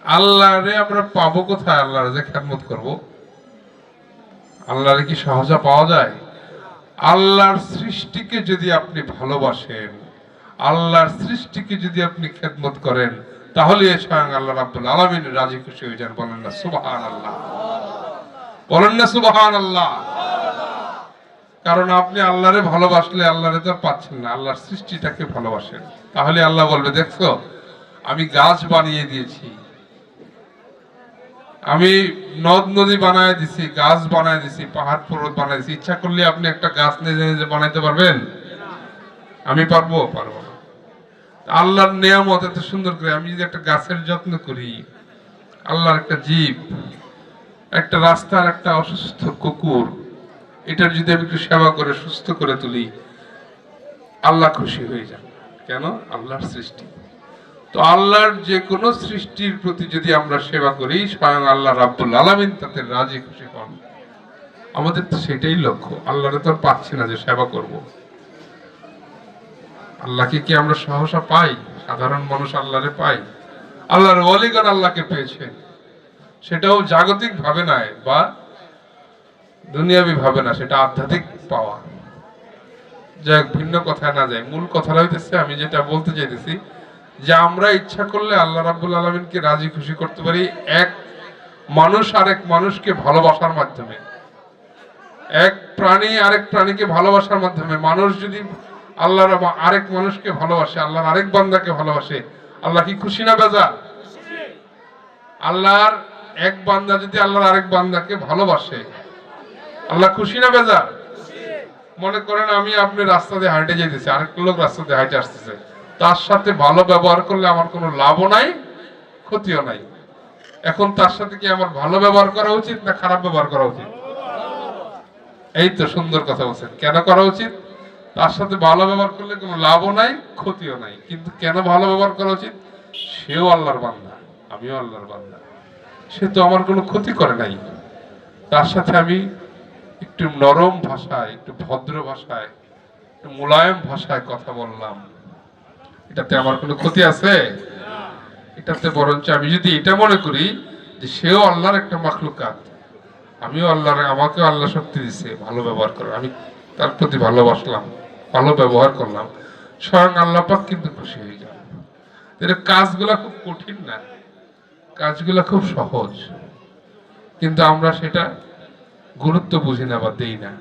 আল্লাহরে আমরা পাবো কোথায়? আল্লাহরে যে খেদমত করব, আল্লাহরে কি সহজে পাওয়া যায়? আল্লাহর সৃষ্টিকে যদি আপনি ভালোবাসেন, আল্লাহর সৃষ্টিকে যদি আপনি খেদমত করেন, তাহলে স্বয়ং আল্লাহ রাব্বুল আলামিন রাজি খুশি হয়ে যান। বলেন না সুবহানাল্লাহ, বলেন না সুবহানাল্লাহ। কারণ আপনি আল্লাহরে ভালোবাসলে আল্লাহরে তো পাচ্ছেন না, আল্লাহর সৃষ্টিটাকে ভালোবাসেন, তাহলে আল্লাহ বলবে দেখছো আমি গাছ বানিয়ে দিয়েছি, আমি নদ নদী বানায় দিছি, গাছ বানায় দিছি, পাহাড় পর্বত বানায় দিছি। ইচ্ছা করলে আপনি একটা গাছ নিজে নিজে বানাইতে পারবেন? আমি পারবো? পারবো না। আল্লাহর নিয়ামত এত সুন্দর করে আমি যদি একটা গাছের যত্ন করি, আল্লাহর একটা জীব, একটা রাস্তার একটা অসুস্থ কুকুর, এটার যদি আমি একটু সেবা করে সুস্থ করে তুলি, আল্লাহ খুশি হয়ে যান। কেন? আল্লাহর সৃষ্টি। তো আল্লাহর যে কোনো সৃষ্টির প্রতি যদি আমরা সেবা করি, স্বয়ং আল্লাহ রাব্বুল আলামিন তাতে রাজি খুশি হন। আমাদের তো সেটাই লক্ষ্য। আল্লাহরে তো পাচ্ছি না যে সেবা করব। আল্লাহকে কি আমরা সহসা পাই? সাধারণ মানুষ আল্লাহরে পাই? আল্লাহর ওয়ালিগণ আল্লাহকে পেয়েছে, সেটাও জাগতিক ভাবে নয় বা দুনিয়াবি ভাবে না, সেটা আধ্যাত্মিক পাওয়া। যাই ভিন্ন কথায় না যায়, মূল কথাটা হইতেছে আমি যেটা বলতে চাইতেছি যে আমরা ইচ্ছা করলে আল্লাহ রাব্বুল আলামিনকে রাজি খুশি করতে পারি এক মানুষ আরেক মানুষকে ভালোবাসার মাধ্যমে, এক প্রাণী আরেক প্রাণীকে ভালোবাসার মাধ্যমে। মানুষ যদি আল্লাহর আরেক মানুষকে ভালোবাসে, আল্লাহর আরেক বান্দাকে ভালোবাসে, আল্লাহ কি খুশি না বেজার? আল্লাহর এক বান্দা যদি আল্লাহর আরেক বান্দাকে ভালোবাসে, আল্লাহ খুশি না বেজার? মনে করেন আমি আপনি রাস্তা দিয়ে হাঁটে যেতেছি, আরেক লোক রাস্তা দিয়ে হাঁটে আসতেছে, তার সাথে ভালো ব্যবহার করলে আমার কোনো লাভও নাই, ক্ষতিও নাই। এখন তার সাথে কি আমার ভালো ব্যবহার করা উচিত না খারাপ ব্যবহার করা উচিত? এই তো সুন্দর কথা বলছেন। কেন করা উচিত? তার সাথে ভালো ব্যবহার করলে কোনো লাভও নাই, ক্ষতিও নাই। কিন্তু কেন ভালো ব্যবহার করা উচিত? সেও আল্লাহর বান্দা, আমিও আল্লাহর বান্দা, সে তো আমার কোনো ক্ষতি করে নাই। তার সাথে আমি একটু নরম ভাষায়, একটু ভদ্র ভাষায়, একটু মোলায়েম ভাষায় কথা বললাম, এটাতে আমার কোনো ক্ষতি আছে? এটাতে বরঞ্চ আমি যদি এটা মনে করি যে সেও আল্লাহর একটা মাখলুকাত, আমিও আল্লাহর, আমাকেও আল্লাহ শক্তি দিচ্ছে ভালো ব্যবহার করার, আমি তার প্রতি ভালোবাসলাম, ভালো ব্যবহার করলাম, স্বয়ং আল্লাহ পাক কিন্তু খুশি হয়ে যান। এর কাজগুলা খুব কঠিন না, কাজগুলা খুব সহজ, কিন্তু আমরা সেটা গুরুত্ব বুঝি না বা দেই না।